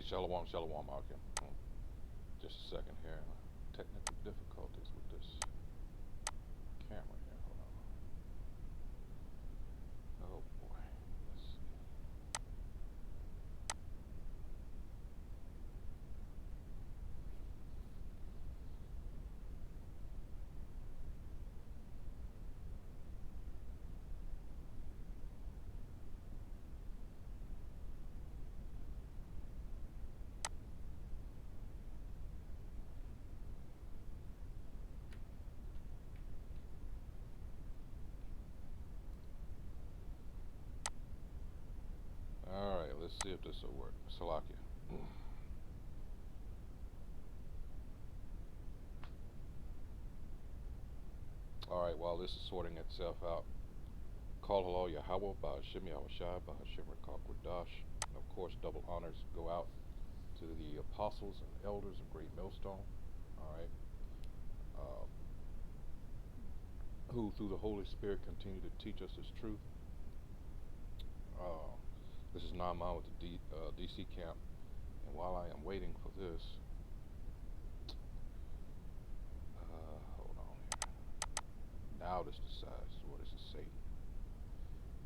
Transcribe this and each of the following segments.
Shalom, Shalom, Akim. Just a second here. Technical difficulties with this camera here. Hold on. Oh boy. Let's see. All right, let's see if this will work. Salakia. All right, while this is sorting itself out, call hello Yahweh, Ba'ashim Yahushai, Ba'ashim Rakak Wadash. And of course, double honors go out to the apostles and elders of Great Millstone. All right. Uh, who through the Holy Spirit continue to teach us this truth. Uh, this is Naaman with the DC camp, and while I am waiting for this, hold on here. Now this decides. What does it say?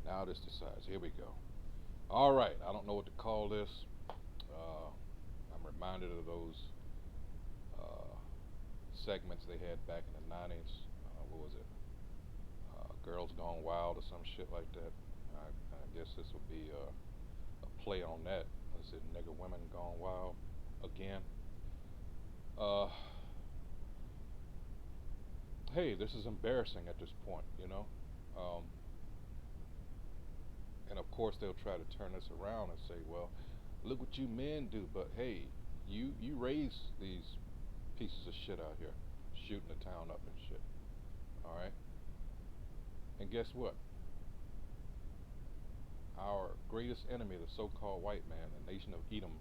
Now this decides. Here we go. All right. I don't know what to call this. I'm reminded of those segments they had back in the 90s. What was it? Girls Gone Wild or some shit like that. I guess this will be a play on that. Is it Nigger Women Gone Wild again? Hey, this is embarrassing at this point, you know. And of course they'll try to turn this around and say, well, look what you men do. But hey, you raise these pieces of shit out here, shooting the town up and shit. All right. And guess what? Our greatest enemy, the so-called white man, the nation of Edom,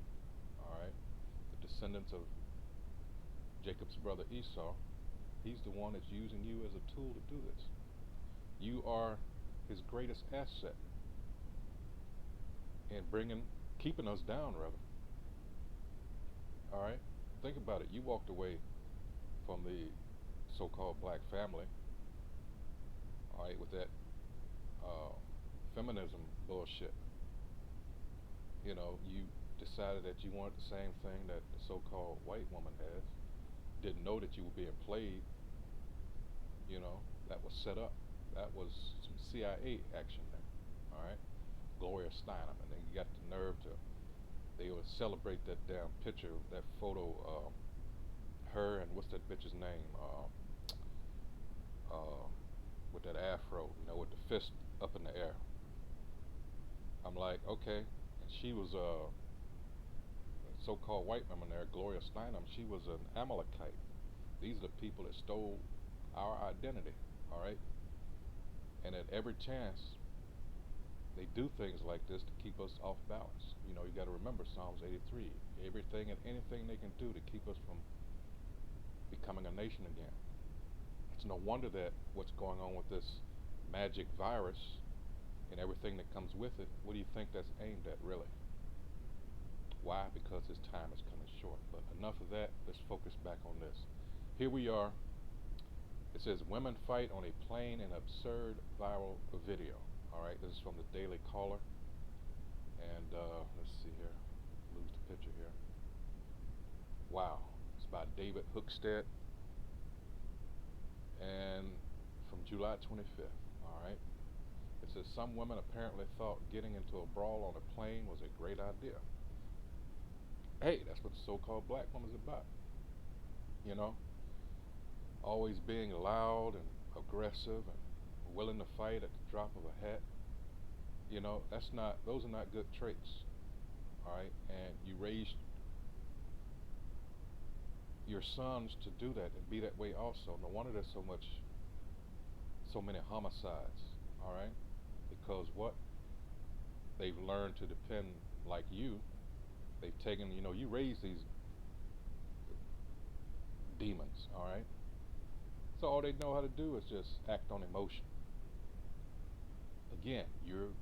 all right, the descendants of Jacob's brother Esau, he's the one that's using you as a tool to do this. You are his greatest asset in keeping us down, rather. All right? Think about it. You walked away from the so-called black family, all right, with that feminism bullshit. You know, you decided that you wanted the same thing that the so-called white woman has. Didn't know that you were being played. You know, that was set up. That was some CIA action there. All right, Gloria Steinem, and then you got the nerve to. They would celebrate that damn picture, that photo, her and what's that bitch's name, with that afro, you know, with the fist up in the air. I'm like, okay, and she was a so-called white woman there, Gloria Steinem. She was an Amalekite. These are the people that stole our identity, all right? And at every chance, they do things like this to keep us off balance. You know, you got to remember Psalms 83. Everything and anything they can do to keep us from becoming a nation again. It's no wonder that what's going on with this magic virus and everything that comes with it, what do you think that's aimed at, really? Why? Because his time is coming short. But enough of that. Let's focus back on this. Here we are. It says, women fight on a plain and absurd viral video. All right, this is from the Daily Caller. And let's see here. Lose the picture here. Wow. It's by David Hookstead. And from July 25th. All right. It says, some women apparently thought getting into a brawl on a plane was a great idea. Hey, that's what the so-called black woman's about. You know? Always being loud and aggressive and willing to fight at the drop of a hat. You know, those are not good traits. All right, and you raised your sons to do that and be that way also. No wonder there's so many homicides. All right, because what? They've learned to depend like you. They've taken, you know, you raise these demons. All right. So all they know how to do is just act on emotion. Again, you're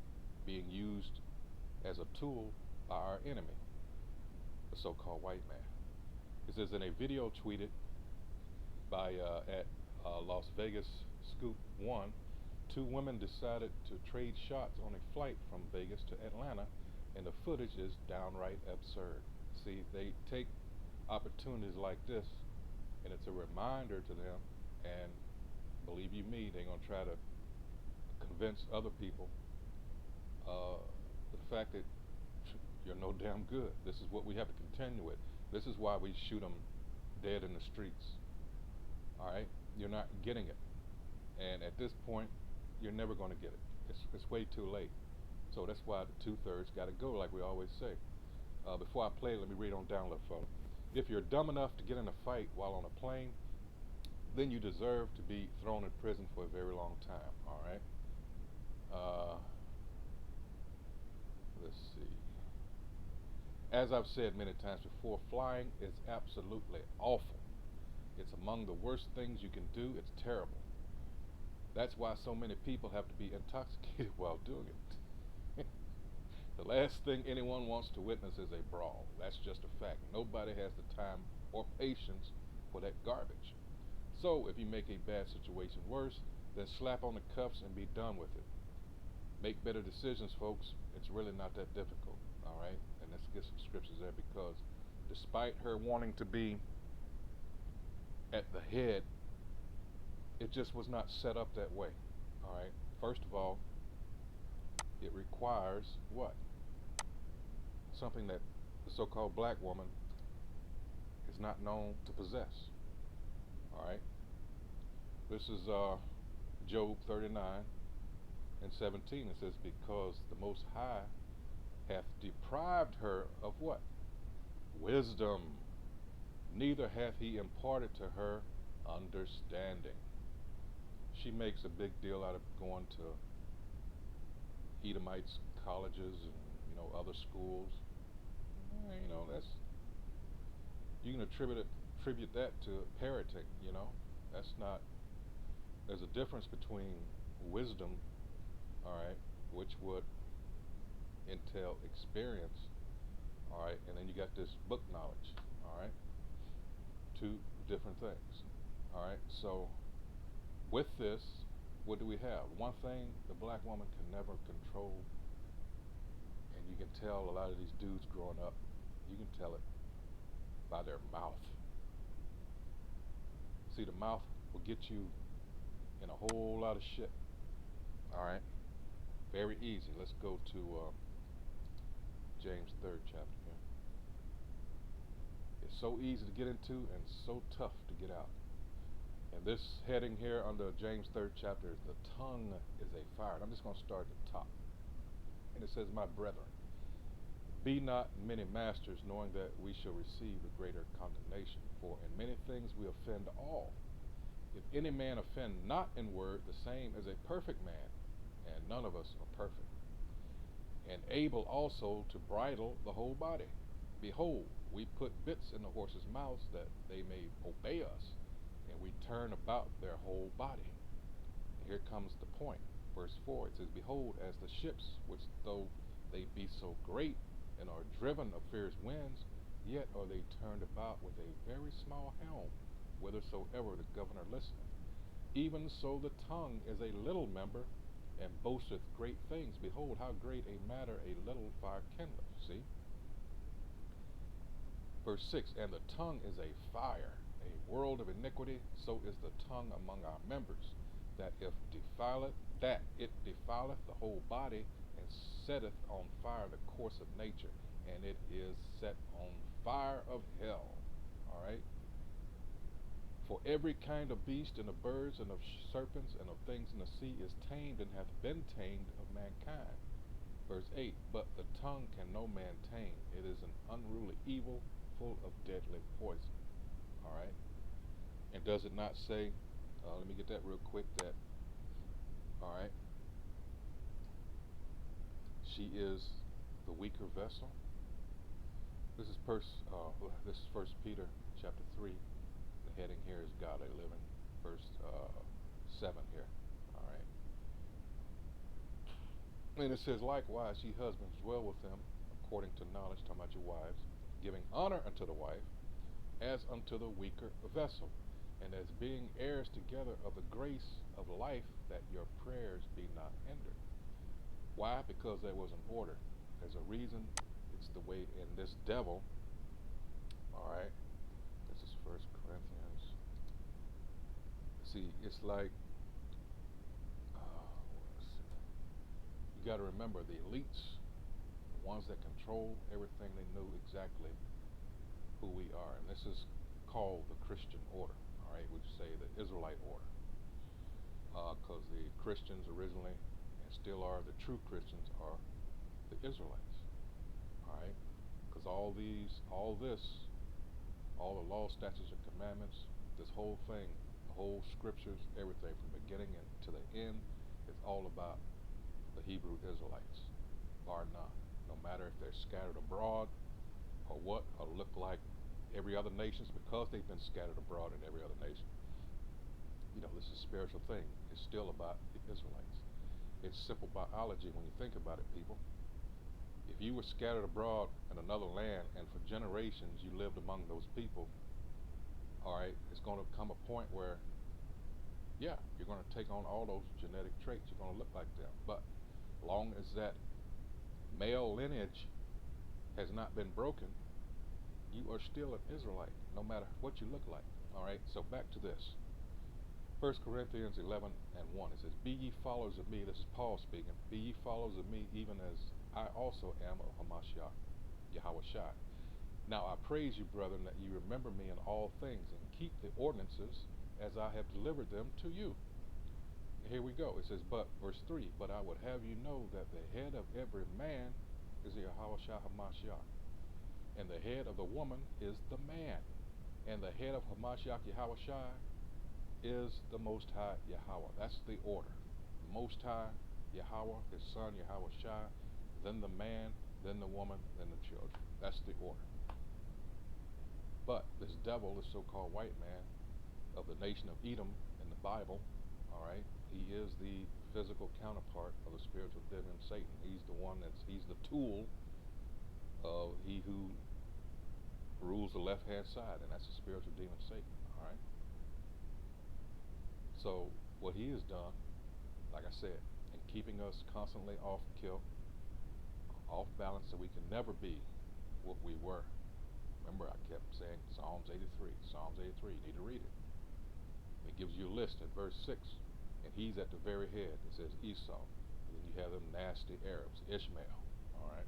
being used as a tool by our enemy, the the so-called white man. It says in a video tweeted by at Las Vegas Scoop One, two women decided to trade shots on a flight from Vegas to Atlanta, and the footage is downright absurd. See, they take opportunities like this, and it's a reminder to them, and believe you me, they're going to try to convince other people the fact that you're no damn good. This is what we have to contend with. This is why we shoot them dead in the streets. All right? You're not getting it. And at this point, you're never going to get it. It's way too late. So that's why the two-thirds got to go, like we always say. Before I play, let me read on down a little further. If you're dumb enough to get in a fight while on a plane, then you deserve to be thrown in prison for a very long time. All right? Let's see. As I've said many times before, flying is absolutely awful. It's among the worst things you can do. It's terrible. That's why so many people have to be intoxicated while doing it. The last thing anyone wants to witness is a brawl. That's just a fact. Nobody has the time or patience for that garbage. So if you make a bad situation worse, then slap on the cuffs and be done with it. Make better decisions, folks. It's really not that difficult. All right? And let's get some scriptures there, because despite her wanting to be at the head, it just was not set up that way. All right? First of all, it requires what? Something that the so-called black woman is not known to possess. All right? This is Job 39 and 17. It says, because the Most High hath deprived her of what? Wisdom. Neither hath he imparted to her understanding. She makes a big deal out of going to Edomites colleges and other schools. That's, you can attribute that to parenting. That's not. There's a difference between wisdom, all right, which would entail experience, all right, and then you got this book knowledge, all right. Two different things, all right. So with this, what do we have? One thing the black woman can never control, and you can tell a lot of these dudes growing up, you can tell it by their mouth. See, the mouth will get you in a whole lot of shit. All right? Very easy. Let's go to James 3rd chapter here. It's so easy to get into and so tough to get out. And this heading here under James 3rd chapter is the tongue is a fire. And I'm just going to start at the top. And it says, my brethren, be not many masters, knowing that we shall receive a greater condemnation. For in many things we offend all. If any man offend not in word, the same as a perfect man, and none of us are perfect, and able also to bridle the whole body. Behold, we put bits in the horses' mouths that they may obey us, and we turn about their whole body. And here comes the point. Verse 4, it says, behold, as the ships, which though they be so great, and are driven of fierce winds, yet are they turned about with a very small helm, whithersoever the governor listeneth. Even so the tongue is a little member, and boasteth great things. Behold, how great a matter a little fire kindleth. See? Verse 6, and the tongue is a fire, a world of iniquity, so is the tongue among our members, that it defileth the whole body, and setteth on fire the course of nature, and it is set on fire of hell. All right? For every kind of beast, and of birds, and of serpents, and of things in the sea is tamed, and hath been tamed of mankind. Verse 8, but the tongue can no man tame. It is an unruly evil, full of deadly poison. All right? And does it not say, let me get that real quick, that, all right, she is the weaker vessel? This is First Peter chapter 3. The heading here is Godly Living, verse 7 here. All right. And it says, likewise, ye husbands, dwell with them according to knowledge, talking about your wives, giving honor unto the wife as unto the weaker vessel, and as being heirs together of the grace of life, that your prayers be not hindered. Why? Because there was an order. There's a reason. It's the way in this devil. All right. This is First Corinthians. See, it's like you got to remember the elites, the ones that control everything. They knew exactly who we are, and this is called the Christian order. All right, we say the Israelite order, because the Christians originally and still are the true Christians are the Israelites. All right, because all this, all the law, statutes, and commandments, this whole thing, the whole scriptures, everything from beginning to the end, is all about the Hebrew Israelites, bar none. No matter if they're scattered abroad or what, or look like every other nation, because they've been scattered abroad in every other nation. This is a spiritual thing. It's still about the Israelites. It's simple biology when you think about it, people. If you were scattered abroad in another land and for generations you lived among those people, all right, it's going to come a point where, yeah, you're going to take on all those genetic traits. You're going to look like them. But long as that male lineage has not been broken, you are still an Israelite, no matter what you look like. All right, so back to this. 1 Corinthians 11 and 1, it says, Be ye followers of me, this is Paul speaking, be ye followers of me, even as I also am of Hamashiach, Yahweh Shai. Now I praise you, brethren, that you remember me in all things, and keep the ordinances as I have delivered them to you. Here we go. It says, but, verse 3, but I would have you know that the head of every man is Yahweh Shai Hamashiach, and the head of the woman is the man, and the head of Hamashiach Yahweh Shai is the Most High Yahweh. That's the order. The Most High Yahweh, His Son Yahweh Shai, then the man, then the woman, then the children. That's the order. But this devil, this so-called white man of the nation of Edom in the Bible, all right, he is the physical counterpart of the spiritual demon Satan. He's the tool of he who rules the left-hand side, and that's the spiritual demon Satan, all right? So what he has done, like I said, in keeping us constantly off kill, off balance, so we can never be what we were. Remember, I kept saying Psalms 83, Psalms 83, you need to read it. It gives you a list in verse 6, and he's at the very head. It says Esau, and then you have them nasty Arabs, Ishmael, all right?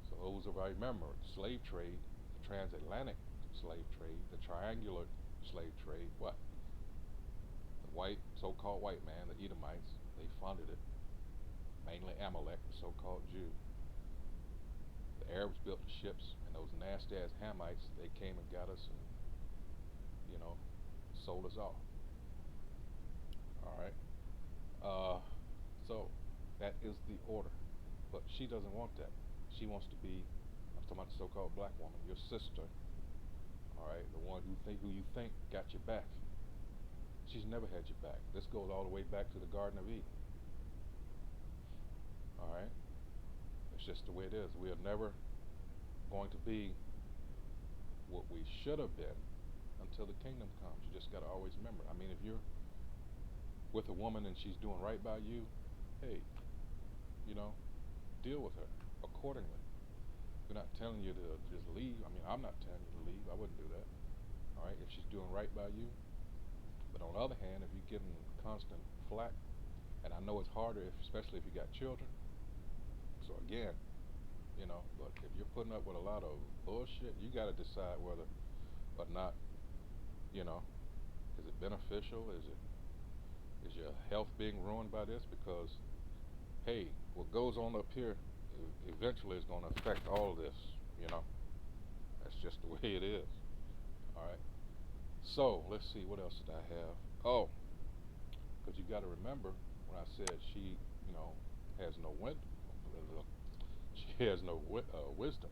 So those of I remember, the slave trade, the transatlantic slave trade, the triangular slave trade, what? The white, so-called white man, the Edomites, they funded it. Mainly Amalek, the so-called Jew. The Arabs built the ships, and those nasty-ass Hamites, they came and got us and, sold us off. All right? So that is the order. But she doesn't want that. She wants to be, I'm talking about the so-called black woman, your sister, all right, the one who you think got your back. She's never had your back. This goes all the way back to the Garden of Eden. All right? It's just the way it is. We are never going to be what we should have been until the kingdom comes. You just got to always remember. I mean, if you're with a woman and she's doing right by you, hey, deal with her accordingly. We're not telling you to just leave. I mean, I'm not telling you to leave. I wouldn't do that. All right? If she's doing right by you. But on the other hand, if you're getting constant flack, and I know it's harder, especially if you got children. So again, but if you're putting up with a lot of bullshit, you got to decide whether or not, is it beneficial? Is your health being ruined by this? Because, hey, what goes on up here eventually is going to affect all of this, That's just the way it is. All right. So, let's see, what else did I have? Oh, because you got to remember when I said she, has no wisdom,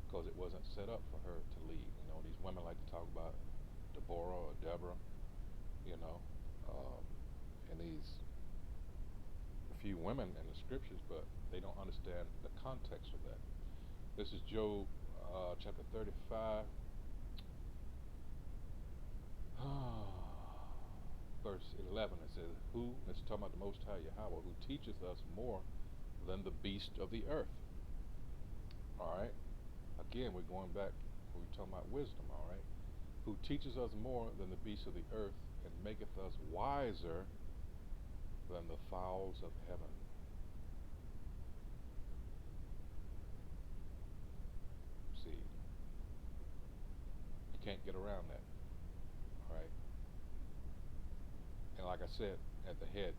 because it wasn't set up for her to lead. These women like to talk about Deborah or Deborah, and these few women in the scriptures, but they don't understand the context of that. This is Job chapter 35, verse 11. It says, Who, and it's talking about the Most High Yahweh, who teacheth us more than the beast of the earth. All right? Again, we're going back, we're talking about wisdom, all right? Who teaches us more than the beasts of the earth, and maketh us wiser than the fowls of heaven. See, you can't get around that, all right? And like I said at the head,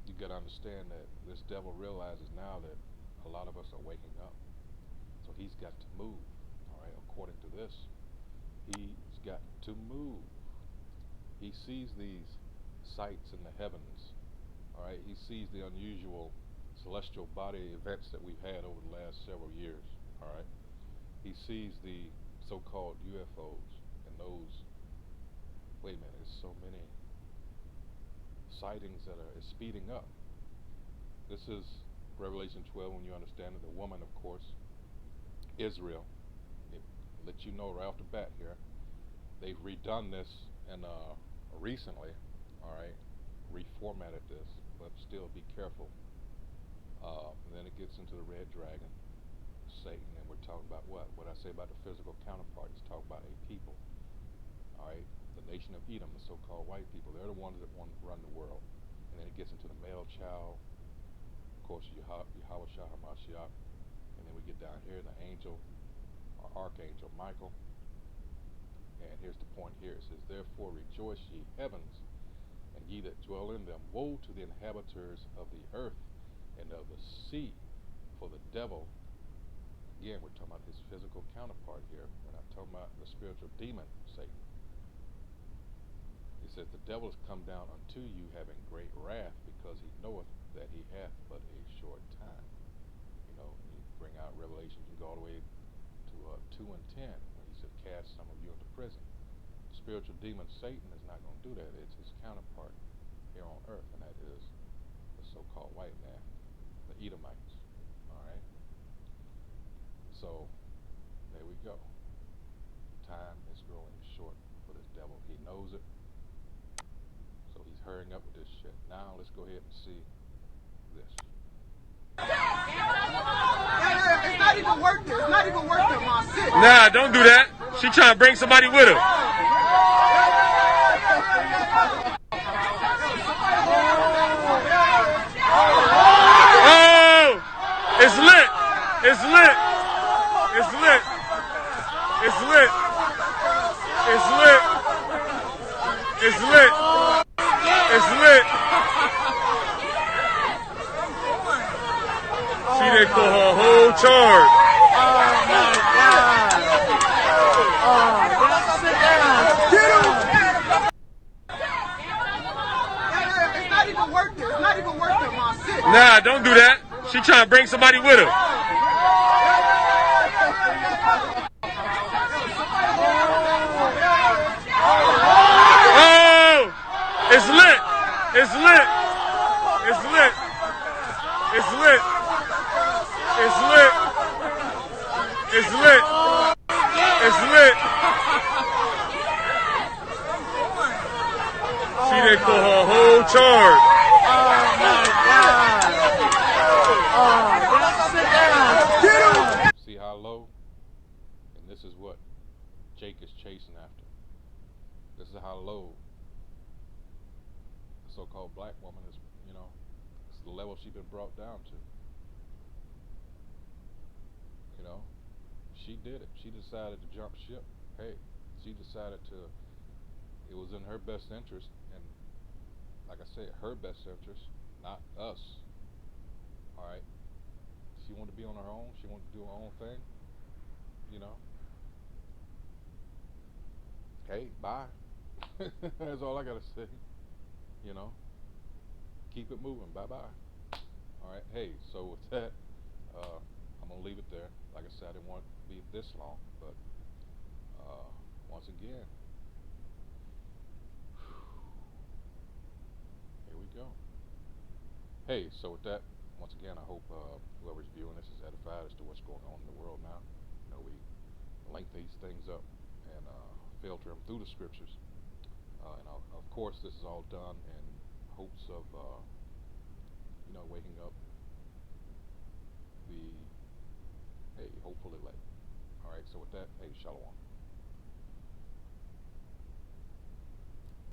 you got to understand that this devil realizes now that a lot of us are waking up. So he's got to move, all right? According to this, he's got to move. He sees these sights in the heavens, all right? He sees the unusual celestial body events that we've had over the last several years, all right? He sees the so-called UFOs and those, wait a minute, there's so many sightings that are speeding up. This is Revelation 12 when you understand that the woman, of course, Israel, it lets you know right off the bat here, they've redone this and recently, all right, reformatted this, but still be careful. And then it gets into the red dragon, Satan, and we're talking about what? What I say about the physical counterpart is talking about a people, all right? The nation of Edom, the so-called white people, they're the ones that want to run the world. And then it gets into the male child, of course, Yahweh Shah HaMashiach, and then we get down here, the angel, or archangel Michael. And here's the point here. It says, Therefore rejoice, ye heavens, and ye that dwell in them. Woe to the inhabitants of the earth and of the sea, for the devil, again, we're talking about his physical counterpart here. We're not talking about the spiritual demon, Satan. He says, The devil is come down unto you, having great wrath, because he knoweth that he hath but a short time. You know, you bring out Revelation, you go all the way to 2 and 10, when he said, Cast some of you into prison. The spiritual demon, Satan, is not going to do that. It's his counterpart here on earth, and that is the so-called white man, the Edomites. All right? So, there we go. Time is growing short for this devil. He knows it. So he's hurrying up with this shit. Now let's go ahead and see this. It's not even worth it. It's not even worth it, Mom. Sit. Nah, don't do that. She trying to bring somebody with her. Oh! It's lit. It's lit. It's lit. It's lit. It's lit. It's lit. It's lit. See, they call her whole charge. Oh my God. Oh, sit down. It's not even worth it. It's not even worth it, Mom. Sit. Nah, don't do that. She trying to bring somebody with her. Oh! It's lit. It's lit. It's lit. It's lit. It's lit. It's lit. It's lit. See, they call her whole charge. Oh my God. Oh, sit down. See how low? And this is what Jake is chasing after. This is how low the so-called black woman is, you know, it's the level she's been brought down to. You know, she did it. She decided to jump ship. Hey, she decided to, it was in her best interest, and like I said, her best interest, not us. All right? She wanted to be on her own. She wanted to do her own thing. You know? Hey, bye. That's all I got to say. You know? Keep it moving. Bye-bye. All right? Hey, so with that, I'm going to leave it there. Like I said, I didn't want it to be this long, but once again, here we go. Hey, so with that, once again, I hope whoever's viewing this is edified as to what's going on in the world now. You know, we link these things up and filter them through the scriptures. Of course, this is all done in hopes of, waking up the, hey, hopeful elect. All right, so with that, hey, shalom.